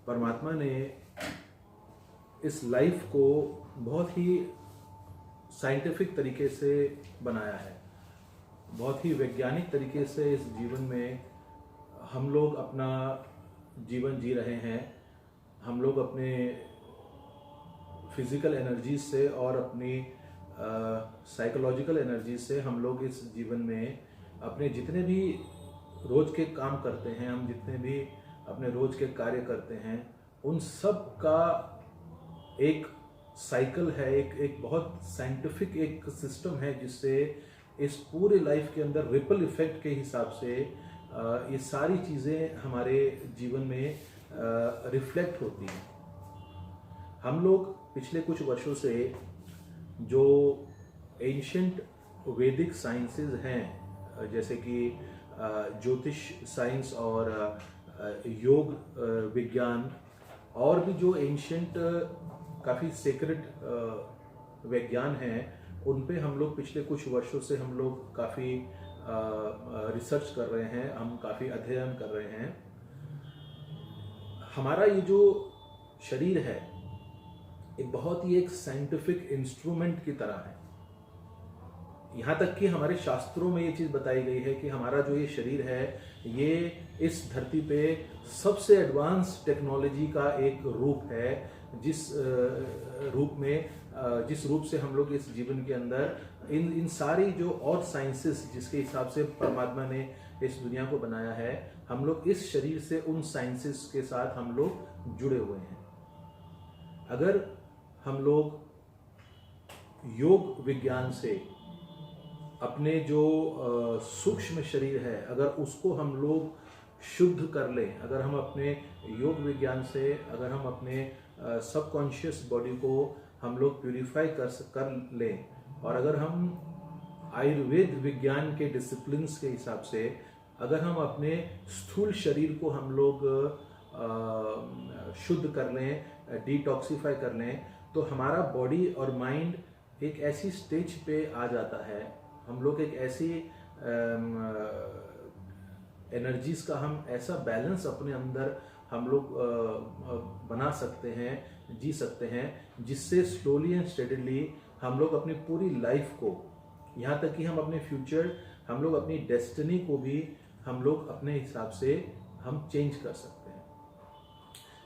परमात्मा ने इस लाइफ को बहुत ही साइंटिफिक तरीके से बनाया है, बहुत ही वैज्ञानिक तरीके से इस जीवन में हम लोग अपना जीवन जी रहे हैं। हम लोग अपने फिजिकल एनर्जी से और अपनी साइकोलॉजिकल एनर्जी से हम लोग इस जीवन में अपने जितने भी रोज के काम करते हैं, हम जितने भी अपने रोज के कार्य करते हैं, उन सब का एक साइकिल है, एक बहुत साइंटिफिक एक सिस्टम है जिससे इस पूरे लाइफ के अंदर रिपल इफेक्ट के हिसाब से ये सारी चीज़ें हमारे जीवन में रिफ्लेक्ट होती हैं। हम लोग पिछले कुछ वर्षों से जो एंशिएंट वैदिक साइंसेस हैं, जैसे कि ज्योतिष साइंस और योग विज्ञान, और भी जो एंशिएंट काफ़ी सेक्रेट विज्ञान हैं, उन पे हम लोग पिछले कुछ वर्षों से हम लोग काफ़ी रिसर्च कर रहे हैं, हम काफ़ी अध्ययन कर रहे हैं। हमारा ये जो शरीर है एक बहुत ही एक साइंटिफिक इंस्ट्रूमेंट की तरह है। यहाँ तक कि हमारे शास्त्रों में ये चीज़ बताई गई है कि हमारा जो ये शरीर है ये इस धरती पे सबसे एडवांस टेक्नोलॉजी का एक रूप है, जिस रूप से हम लोग इस जीवन के अंदर इन सारी जो और साइंसेस जिसके हिसाब से परमात्मा ने इस दुनिया को बनाया है, हम लोग इस शरीर से उन साइंसेस के साथ हम लोग जुड़े हुए हैं। अगर हम लोग योग विज्ञान से अपने जो सूक्ष्म शरीर है अगर उसको हम लोग शुद्ध कर लें, अगर हम अपने योग विज्ञान से अगर हम अपने सबकॉन्शियस बॉडी को हम लोग प्यूरिफाई कर लें, और अगर हम आयुर्वेद विज्ञान के डिसिप्लिन्स के हिसाब से अगर हम अपने स्थूल शरीर को हम लोग शुद्ध कर लें, डिटॉक्सिफाई कर लें, तो हमारा बॉडी और माइंड एक ऐसी स्टेज पे आ जाता है, हम लोग एक ऐसी एनर्जीज का हम ऐसा बैलेंस अपने अंदर हम लोग बना सकते हैं, जी सकते हैं, जिससे स्लोली एंड स्टेडली हम लोग अपनी पूरी लाइफ को, यहाँ तक कि हम अपने फ्यूचर, हम लोग अपनी डेस्टिनी को भी हम लोग अपने हिसाब से हम चेंज कर सकते हैं।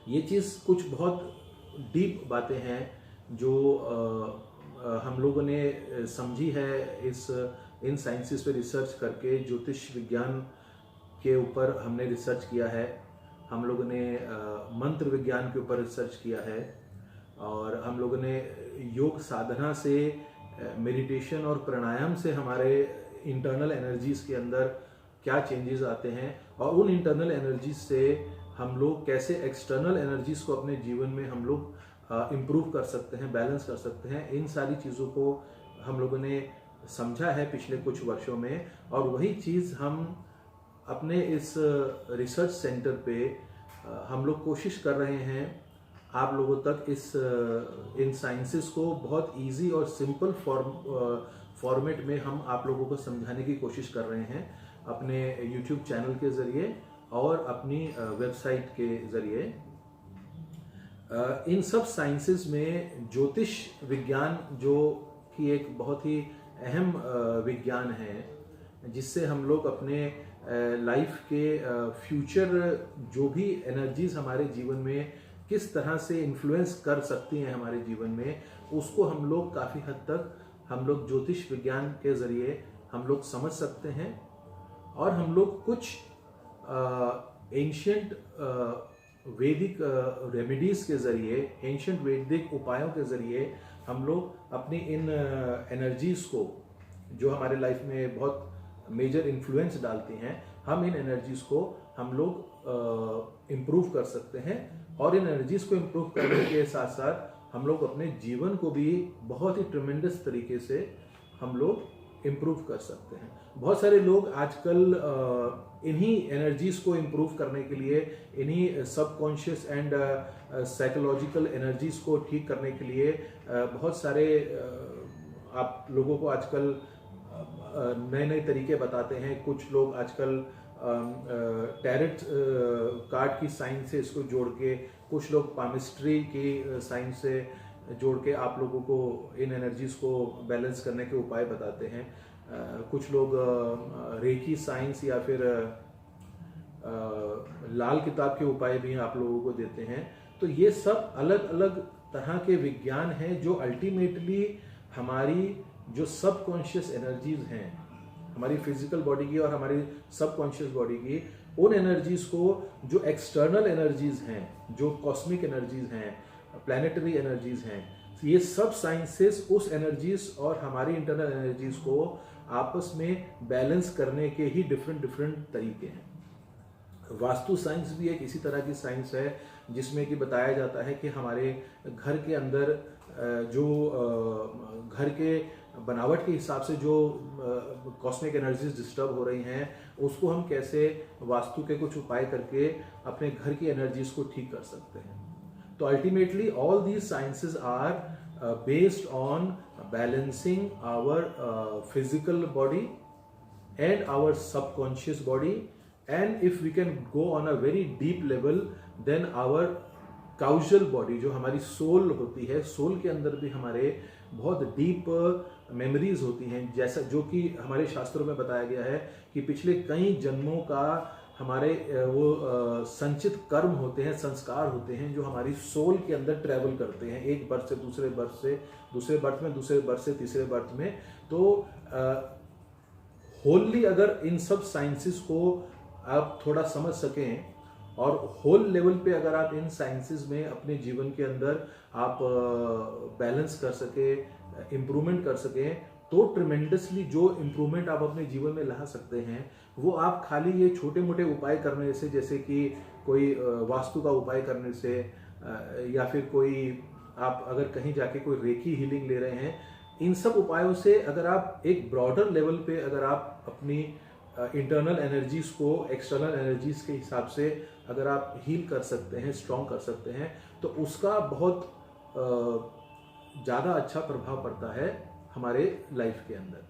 ये चीज़ कुछ बहुत डीप बातें हैं जो हम लोगों ने समझी है इन साइंसेस पे रिसर्च करके। ज्योतिष विज्ञान के ऊपर हमने रिसर्च किया है, हम लोगों ने मंत्र विज्ञान के ऊपर रिसर्च किया है, और हम लोगों ने योग साधना से, मेडिटेशन और प्राणायाम से हमारे इंटरनल एनर्जीज के अंदर क्या चेंजेस आते हैं, और उन इंटरनल एनर्जीज से हम लोग कैसे एक्सटर्नल एनर्जीज को अपने जीवन में हम लोग इम्प्रूव कर सकते हैं, बैलेंस कर सकते हैं। इन सारी चीज़ों को हम लोगों ने समझा है पिछले कुछ वर्षों में, और वही चीज़ हम अपने इस रिसर्च सेंटर पे हम लोग कोशिश कर रहे हैं आप लोगों तक इन साइंसेस को बहुत इजी और सिंपल फॉर्मेट में हम आप लोगों को समझाने की कोशिश कर रहे हैं, अपने यूट्यूब चैनल के ज़रिए और अपनी वेबसाइट के ज़रिए। इन सब साइंसेस में ज्योतिष विज्ञान जो कि एक बहुत ही अहम विज्ञान है, जिससे हम लोग अपने लाइफ के फ्यूचर जो भी एनर्जीज हमारे जीवन में किस तरह से इन्फ्लुएंस कर सकती हैं हमारे जीवन में, उसको हम लोग काफ़ी हद तक हम लोग ज्योतिष विज्ञान के ज़रिए हम लोग समझ सकते हैं। और हम लोग कुछ एंशिएंट वैदिक रेमेडीज़ के ज़रिए, एंशिएंट वैदिक उपायों के ज़रिए हम लोग अपनी इन एनर्जीज़ को जो हमारे लाइफ में बहुत मेजर इन्फ्लुएंस डालती हैं, हम इन एनर्जीज़ को हम लोग इम्प्रूव कर सकते हैं। और इन एनर्जीज़ को इम्प्रूव करने के साथ साथ हम लोग अपने जीवन को भी बहुत ही ट्रिमेंडस तरीके से हम लोग इम्प्रूव कर सकते हैं। बहुत सारे लोग आजकल इन्हीं एनर्जीज़ को इम्प्रूव करने के लिए, इन्हीं सबकॉन्शियस एंड साइकोलॉजिकल एनर्जीज़ को ठीक करने के लिए बहुत सारे आप लोगों को आजकल नए नए तरीके बताते हैं। कुछ लोग आजकल टैरेट कार्ड की साइन से इसको जोड़ के, कुछ लोग पामिस्ट्री की साइन से जोड़ के आप लोगों को इन एनर्जीज को बैलेंस करने के उपाय बताते हैं। कुछ लोग रेकी साइंस या फिर लाल किताब के उपाय भी आप लोगों को देते हैं। तो ये सब अलग अलग तरह के विज्ञान हैं जो अल्टीमेटली हमारी जो सबकॉन्शियस एनर्जीज हैं, हमारी फिजिकल बॉडी की और हमारी सबकॉन्शियस बॉडी की, उन एनर्जीज को, जो एक्सटर्नल एनर्जीज हैं, जो कॉस्मिक एनर्जीज हैं, प्लैनेटरी एनर्जीज हैं, ये सब साइंसेस उस एनर्जीज और हमारी इंटरनल एनर्जीज को आपस में बैलेंस करने के ही डिफरेंट तरीके हैं। वास्तु साइंस भी एक इसी तरह की साइंस है जिसमें कि बताया जाता है कि हमारे घर के अंदर जो घर के बनावट के हिसाब से जो कॉस्मिक एनर्जीज डिस्टर्ब हो रही हैं, उसको हम कैसे वास्तु के कुछ उपाय करके अपने घर की एनर्जीज को ठीक कर सकते हैं। तो ultimately all these sciences are based on balancing our physical body and our subconscious body, and if we can go on a very deep level then our causal body, जो हमारी सोल होती है, सोल के अंदर भी हमारे बहुत deep memories होती हैं, जैसा जो कि हमारे शास्त्रों में बताया गया है कि पिछले कई जन्मों का हमारे वो संचित कर्म होते हैं, संस्कार होते हैं, जो हमारी सोल के अंदर ट्रैवल करते हैं, एक बर्थ से दूसरे बर्थ से, दूसरे बर्थ में, दूसरे बर्थ से तीसरे बर्थ में। तो होली अगर इन सब साइंसेस को आप थोड़ा समझ सकें और होल लेवल पे अगर आप इन साइंसेस में अपने जीवन के अंदर आप बैलेंस कर सके, इम्प्रूवमेंट कर सकें, तो ट्रिमेंडसली जो इम्प्रूवमेंट आप अपने जीवन में ला सकते हैं, वो आप खाली ये छोटे मोटे उपाय करने से, जैसे कि कोई वास्तु का उपाय करने से, या फिर कोई आप अगर कहीं जाके कोई रेकी हीलिंग ले रहे हैं, इन सब उपायों से अगर आप एक ब्रॉडर लेवल पे अगर आप अपनी इंटरनल एनर्जीज को एक्सटर्नल एनर्जीज के हिसाब से अगर आप हील कर सकते हैं, स्ट्रॉन्ग कर सकते हैं, तो उसका बहुत ज़्यादा अच्छा प्रभाव पड़ता है हमारे लाइफ के अंदर।